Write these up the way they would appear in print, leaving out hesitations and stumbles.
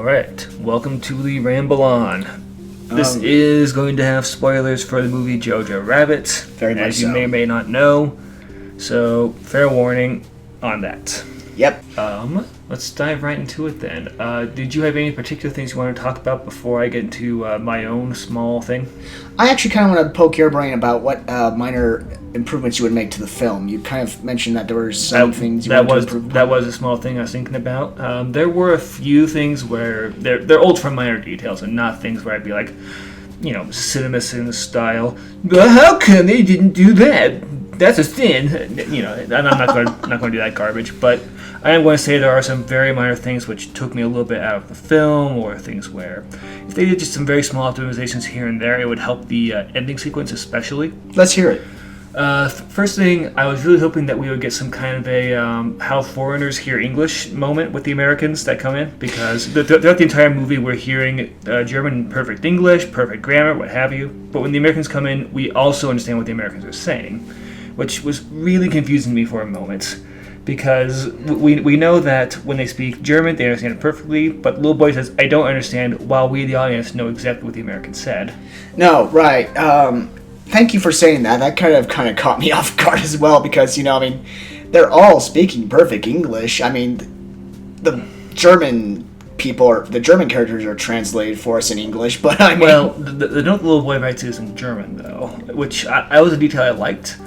Alright, welcome to the Ramble on. This is going to have spoilers for the movie Jojo Rabbit, Very much as you so. may or may not know. So, fair warning on that. Yep. Let's dive right into it then. Did you have any particular things you want to talk about before I get into my own small thing? I actually kind of want to poke your brain about what minor improvements you would make to the film. You kind of mentioned that there were some things you wanted to improve. That was a small thing I was thinking about. There were a few things where they're ultra minor details and not things where I'd be like, cinema style. But how come they didn't do that? That's a sin. I'm not going to do that garbage, but I am going to say there are some very minor things which took me a little bit out of the film, or things where if they did just some very small optimizations here and there, it would help the ending sequence especially. Let's hear it. First thing, I was really hoping that we would get some kind of a how foreigners hear English moment with the Americans that come in, because throughout the entire movie we're hearing German perfect English, perfect grammar, what have you, but when the Americans come in, we also understand what the Americans are saying, which was really confusing me for a moment, because we know that when they speak German, they understand it perfectly, but little boy says, I don't understand, while we, the audience, know exactly what the Americans said. No, right. Thank you for saying that. That kind of caught me off guard as well, because, they're all speaking perfect English. The German the German characters are translated for us in English, but Well, the note the little boy writes is in German, though, which I was a detail I liked.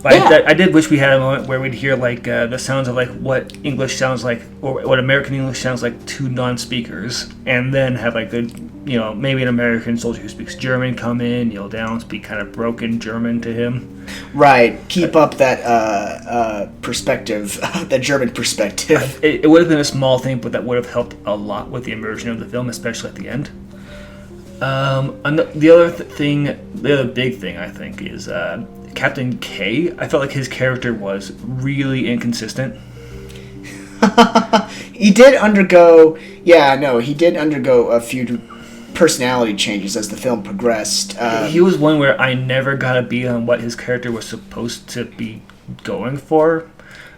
But yeah. I did wish we had a moment where we'd hear the sounds of what English sounds like, or what American English sounds like to non-speakers, and then have maybe an American soldier who speaks German come in, kneel down, speak kind of broken German to him. Right, keep up that perspective, that German perspective. It would have been a small thing, but that would have helped a lot with the immersion of the film, especially at the end. The other big thing I think is Captain K. I felt like his character was really inconsistent. He did undergo a few personality changes as the film progressed. He was one where I never got a beat on what his character was supposed to be going for.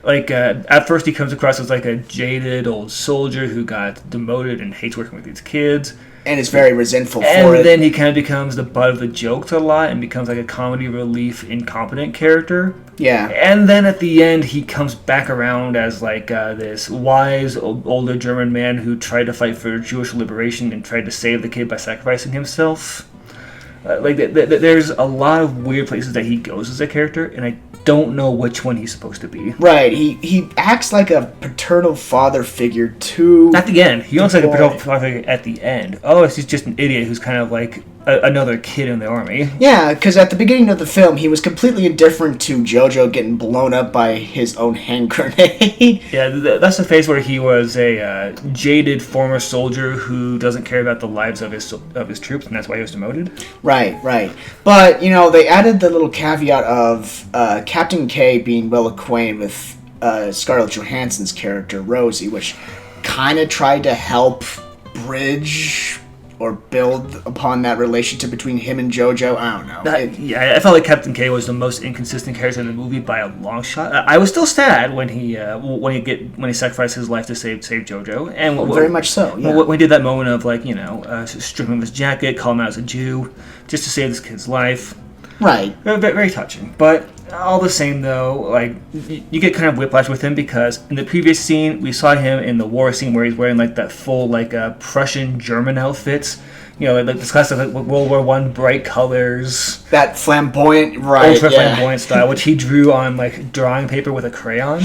At first he comes across as a jaded old soldier who got demoted and hates working with these kids. And is very resentful for it. And then he kind of becomes the butt of the jokes a lot and becomes a comedy relief incompetent character. Yeah. And then at the end he comes back around as this wise older German man who tried to fight for Jewish liberation and tried to save the kid by sacrificing himself. There's a lot of weird places that he goes as a character, and I don't know which one he's supposed to be. Right, he acts like a paternal father figure too. At the end, he looks like a paternal father figure at the end. Oh, he's just an idiot who's kind of like another kid in the army. Yeah, because at the beginning of the film, he was completely indifferent to Jojo getting blown up by his own hand grenade. Yeah, that's the phase where he was a jaded former soldier who doesn't care about the lives of his troops, and that's why he was demoted. Right. But, they added the little caveat of Captain K being well acquainted with Scarlett Johansson's character, Rosie, which kind of tried to help bridge or build upon that relationship between him and Jojo. I don't know. I felt like Captain K was the most inconsistent character in the movie by a long shot. I was still sad when he sacrificed his life to save Jojo, and very much so. Yeah. When he did that moment of stripping him of his jacket, call him out as a Jew, just to save this kid's life. Right. Very, very touching. But all the same, though, you get kind of whiplash with him, because in the previous scene, we saw him in the war scene where he's wearing that full Prussian German outfits. This classic World War I bright colors. That flamboyant, right? Ultra flamboyant style, which he drew on drawing paper with a crayon.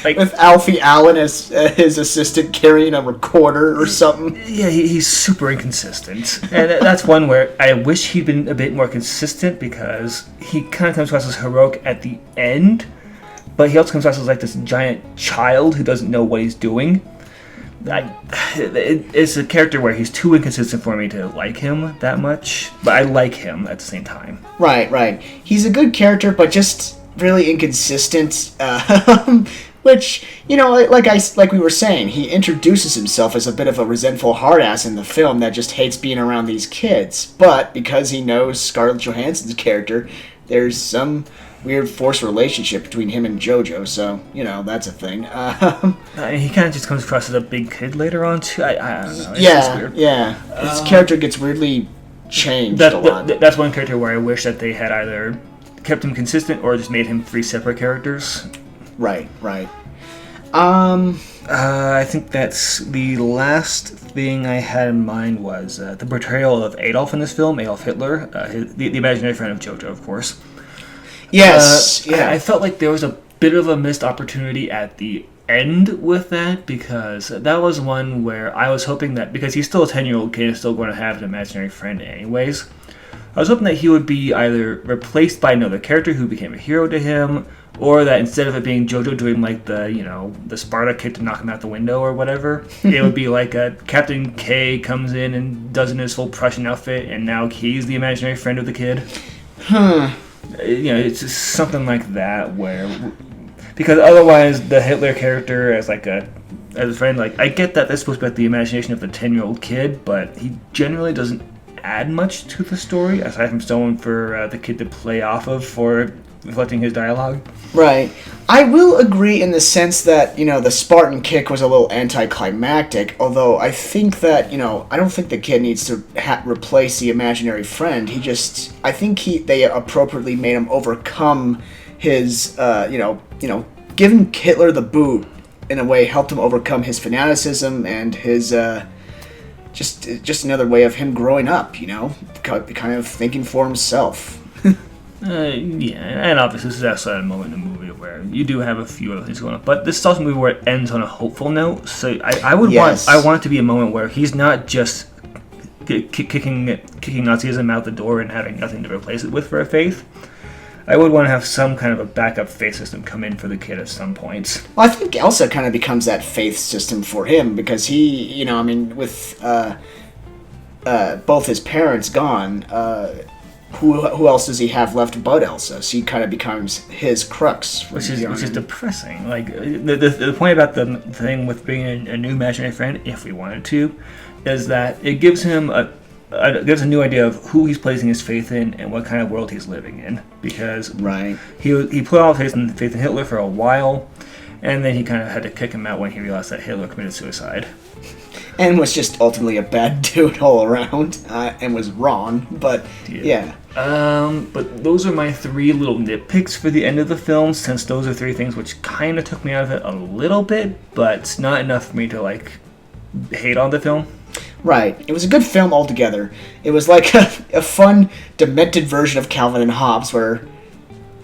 With Alfie Allen as his assistant carrying a recorder or something. Yeah, he's super inconsistent, and that's one where I wish he'd been a bit more consistent, because he kind of comes across as heroic at the end, but he also comes across as this giant child who doesn't know what he's doing. It's a character where he's too inconsistent for me to like him that much, but I like him at the same time. Right. He's a good character, but just really inconsistent. Which, like we were saying, he introduces himself as a bit of a resentful hard-ass in the film that just hates being around these kids. But because he knows Scarlett Johansson's character, there's some weird forced relationship between him and Jojo, so, that's a thing. He kind of just comes across as a big kid later on, too. I don't know. It's yeah, weird. yeah. His character gets weirdly changed a lot. That's one character where I wish that they had either kept him consistent or just made him 3 separate characters. Right. I think that's the last thing I had in mind was the portrayal of Adolf in this film, Adolf Hitler, the imaginary friend of Jojo, of course. Yes, yeah. I felt like there was a bit of a missed opportunity at the end with that, because that was one where I was hoping that, because he's still a 10-year-old kid and still going to have an imaginary friend anyways, I was hoping that he would be either replaced by another character who became a hero to him, or that instead of it being Jojo doing like the Sparta kick to knock him out the window or whatever, it would be like Captain K comes in and does in his full Prussian outfit, and now he's the imaginary friend of the kid. It's just something like that because otherwise the Hitler character as a friend, like, I get that that's supposed to be like the imagination of the 10-year-old kid, but he generally doesn't add much to the story aside from someone for the kid to play off of for reflecting his dialogue. Right. I will agree in the sense that, the Spartan kick was a little anticlimactic, although I think that, I don't think the kid needs to replace the imaginary friend. I think they appropriately made him overcome his, giving Hitler the boot, in a way, helped him overcome his fanaticism and his, just another way of him growing up, kind of thinking for himself. And obviously this is outside a moment in the movie where you do have a few other things going on, but this is also a movie where it ends on a hopeful note. So I want it to be a moment where he's not just kicking Nazism out the door and having nothing to replace it with for a faith. I would want to have some kind of a backup faith system come in for the kid at some point. Well, I think Elsa kind of becomes that faith system for him, because he, with both his parents gone, who else does he have left but Elsa? So he kind of becomes his crux. Which is depressing. Like, the point about the thing with bringing a new imaginary friend, if we wanted to, is that it gives him gives a new idea of who he's placing his faith in and what kind of world he's living in. Because he put all his faith in Hitler for a while, and then he kind of had to kick him out when he realized that Hitler committed suicide. And was just ultimately a bad dude all around, and was wrong, but yeah. But those are my 3 little nitpicks for the end of the film, since those are 3 things which kind of took me out of it a little bit, but not enough for me to, hate on the film. Right. It was a good film altogether. It was like a fun, demented version of Calvin and Hobbes, where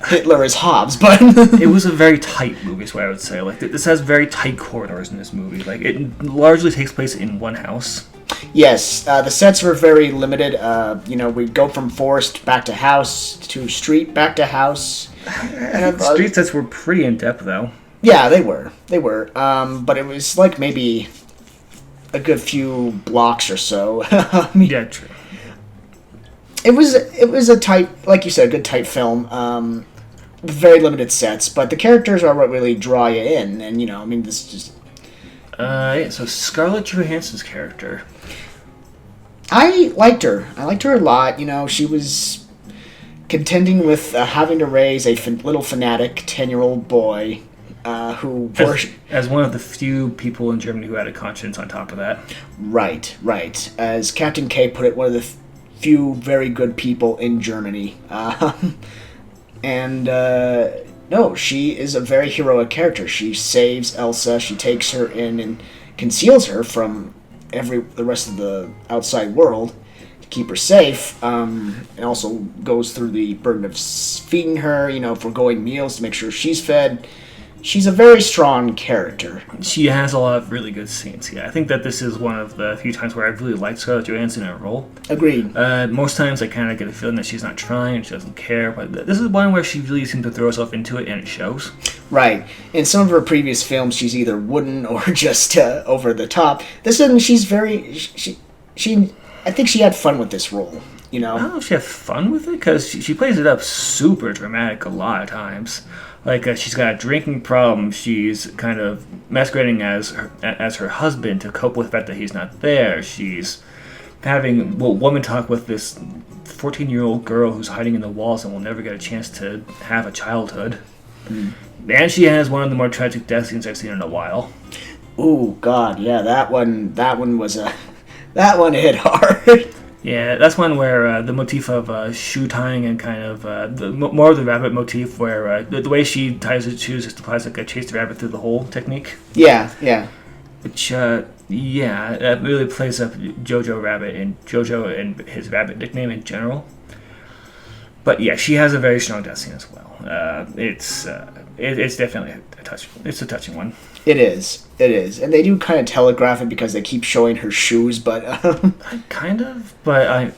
Hitler is Hobbes, but it was a very tight movie, is what I would say. This has very tight corridors in this movie. It largely takes place in one house. Yes, the sets were very limited. We go from forest back to house to street back to house. Street sets were pretty in depth, though. Yeah, they were. But it was maybe a good few blocks or so. Yeah, true. It was a tight, like you said, a good tight film. Very limited sets, but the characters are what really draw you in, and this is just. So Scarlett Johansson's character. I liked her. I liked her a lot. She was contending with having to raise a little fanatic 10-year-old boy who as one of the few people in Germany who had a conscience on top of that. Right. As Captain K put it, one of the few very good people in Germany. No, she is a very heroic character. She saves Elsa. She takes her in and conceals her from the rest of the outside world to keep her safe. And also goes through the burden of feeding her, foregoing meals to make sure she's fed. She's a very strong character. She has a lot of really good scenes. Yeah, I think that this is one of the few times where I really liked Scarlett Johansson in a role. Agreed. Most times I kind of get a feeling that she's not trying and she doesn't care, but this is one where she really seems to throw herself into it, and it shows. Right. In some of her previous films, she's either wooden or just over the top. This one, she's very... I think she had fun with this role. I don't know if she had fun with it, because she plays it up super dramatic a lot of times. She's got a drinking problem. She's kind of masquerading as her husband to cope with the fact that he's not there. She's having woman talk with this 14-year-old girl who's hiding in the walls and will never get a chance to have a childhood. And she has one of the more tragic death scenes I've seen in a while. Ooh, God, yeah, that one was that one hit hard. Yeah, that's one where the motif of shoe tying and kind of more of the rabbit motif, where the way she ties her shoes is to apply like a chase the rabbit through the hole technique. Yeah, yeah. Which, that really plays up Jojo Rabbit and Jojo and his rabbit nickname in general. But yeah, she has a very strong death scene as well. It's definitely it's a touching one. It is, and they do kind of telegraph it because they keep showing her shoes, but kind of. But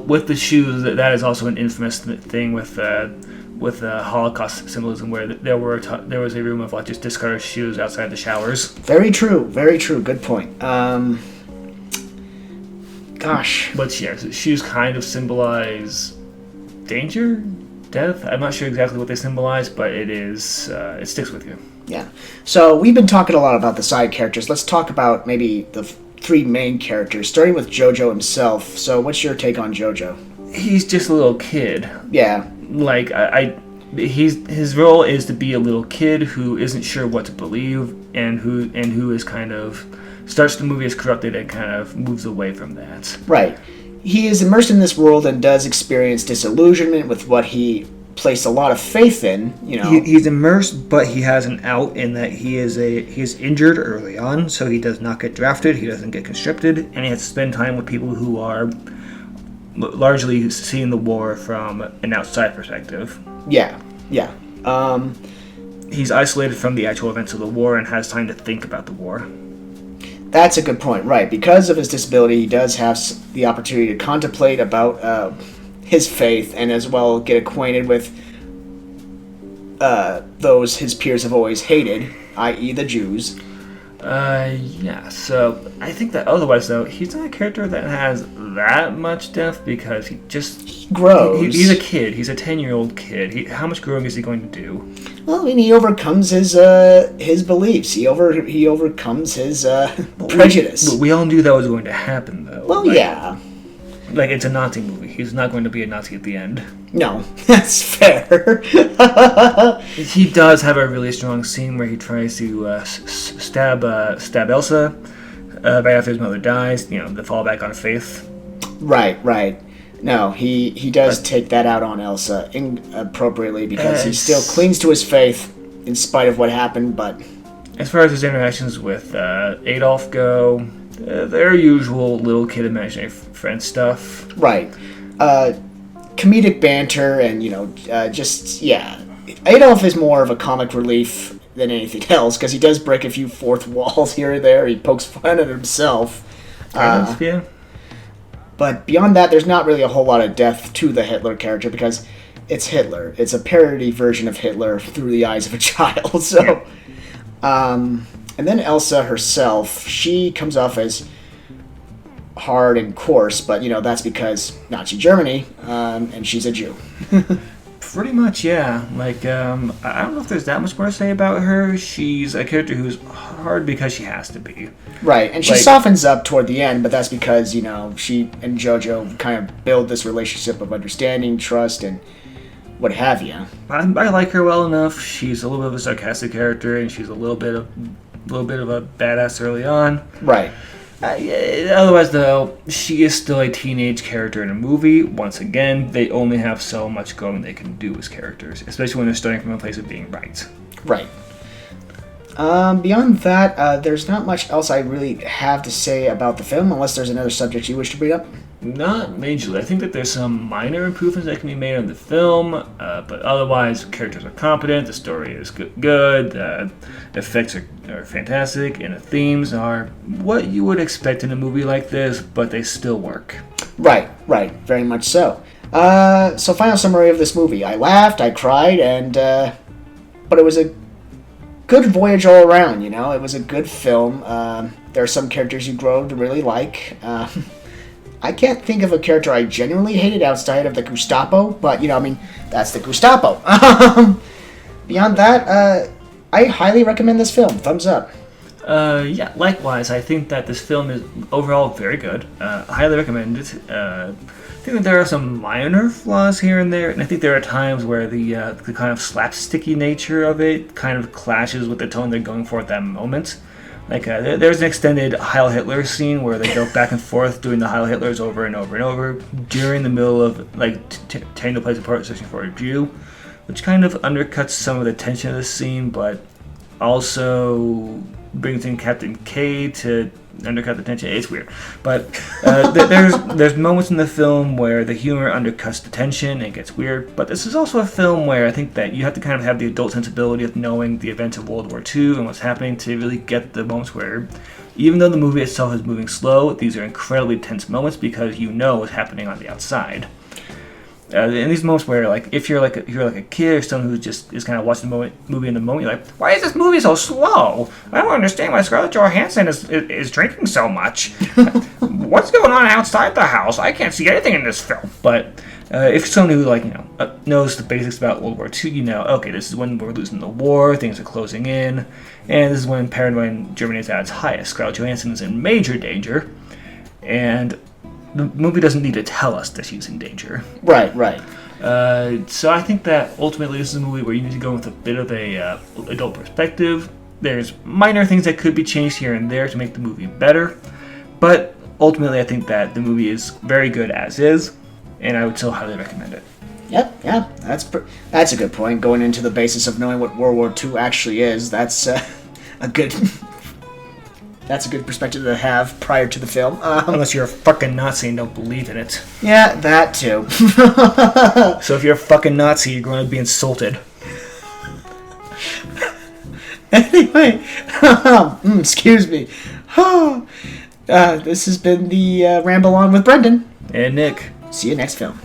with the shoes, that is also an infamous thing with Holocaust symbolism, where there was a room of like just discarded shoes outside the showers. Very true. Good point. Gosh. But yeah, shoes kind of symbolize danger, death. I'm not sure exactly what they symbolize, but it sticks with you. Yeah. So we've been talking a lot about the side characters. Let's talk about maybe the three main characters, starting with Jojo himself. So what's your take on Jojo? He's just a little kid. Yeah. Like his role is to be a little kid who isn't sure what to believe and who is kind of starts the movie as corrupted and kind of moves away from that. Right. He is immersed in this world and does experience disillusionment with what he placed a lot of faith in. He's immersed, but he has an out in that he's injured early on, so he does not get drafted. He doesn't get conscripted, and he has to spend time with people who are largely seeing the war from an outside perspective. Yeah. He's isolated from the actual events of the war and has time to think about the war. That's a good point, right. Because of his disability, he does have the opportunity to contemplate about his faith and as well get acquainted with those his peers have always hated, i.e. the Jews. So I think that otherwise, though, he's not a character that has that much depth because he grows. He's a kid. He's a 10-year-old kid. How much growing is he going to do? Well, I mean, he overcomes his beliefs. He overcomes his prejudice. We all knew that was going to happen, though. Well, yeah. Like, it's a Nazi movie. He's not going to be a Nazi at the end. No, that's fair. He does have a really strong scene where he tries to stab Elsa right after his mother dies. The fallback on faith. Right. No, he does take that out on Elsa inappropriately because he still clings to his faith in spite of what happened, but... As far as his interactions with Adolf go, their usual little kid imaginary friend stuff. Right. Comedic banter and, Adolf is more of a comic relief than anything else because he does break a few fourth walls here and there. He pokes fun at himself. Yeah. But beyond that, there's not really a whole lot of depth to the Hitler character because it's Hitler. It's a parody version of Hitler through the eyes of a child. So, and then Elsa herself, she comes off as hard and coarse, but that's because Nazi Germany, and she's a Jew. Pretty much, yeah. Like, I don't know if there's that much more to say about her. She's a character who's hard because she has to be. Right, and she softens up toward the end, but that's because, she and Jojo kind of build this relationship of understanding, trust, and what have you. I like her well enough. She's a little bit of a sarcastic character, and she's a little bit of a badass early on. Right. Otherwise, though, she is still a teenage character in a movie. Once again, they only have so much going they can do as characters, especially when they're starting from a place of being right. Right. Beyond that, there's not much else I really have to say about the film, unless there's another subject you wish to bring up. Not majorly. I think that there's some minor improvements that can be made on the film, but otherwise, characters are competent, the story is good, the effects are fantastic, and the themes are what you would expect in a movie like this, but they still work. Right, very much so. So final summary of this movie. I laughed, I cried, but it was a good voyage all around, It was a good film. There are some characters you grow to really like. I can't think of a character I genuinely hated outside of the Gestapo, but, that's the Gestapo. Beyond that, I highly recommend this film. Thumbs up. Yeah, likewise, I think that this film is overall very good. Highly recommend it. I think that there are some minor flaws here and there, and I think there are times where the kind of slapsticky nature of it kind of clashes with the tone they're going for at that moment. Like, there's an extended Heil Hitler scene where they go back and forth doing the Heil Hitlers over and over and over during the middle of, like, tearing the place apart, searching for a Jew, which kind of undercuts some of the tension of the scene, but also brings in Captain K to undercut the tension. It's weird, but there's moments in the film where the humor undercuts the tension and it gets weird. But this is also a film where I think that you have to kind of have the adult sensibility of knowing the events of World War II and what's happening to really get the moments where, even though the movie itself is moving slow, these are incredibly tense moments because you know what's happening on the outside. In these moments where, like, if you're like a kid or someone who just is kind of watching the movie in the moment, you're like, why is this movie so slow? I don't understand why Scarlett Johansson is drinking so much. What's going on outside the house? I can't see anything in this film. But if someone who, like, knows the basics about World War II, okay, this is when we're losing the war, things are closing in, and this is when paranoia in Germany is at its highest. Scarlett Johansson is in major danger, and the movie doesn't need to tell us that she's in danger. Right. So I think that ultimately this is a movie where you need to go with a bit of a adult perspective. There's minor things that could be changed here and there to make the movie better, but ultimately I think that the movie is very good as is, and I would still highly recommend it. Yep, yeah, that's a good point. Going into the basis of knowing what World War II actually is, that's a good perspective to have prior to the film. Unless you're a fucking Nazi and don't believe in it. Yeah, that too. So if you're a fucking Nazi, you're going to be insulted. Anyway, excuse me. This has been the Ramble On with Brendan. And Nick. See you next film.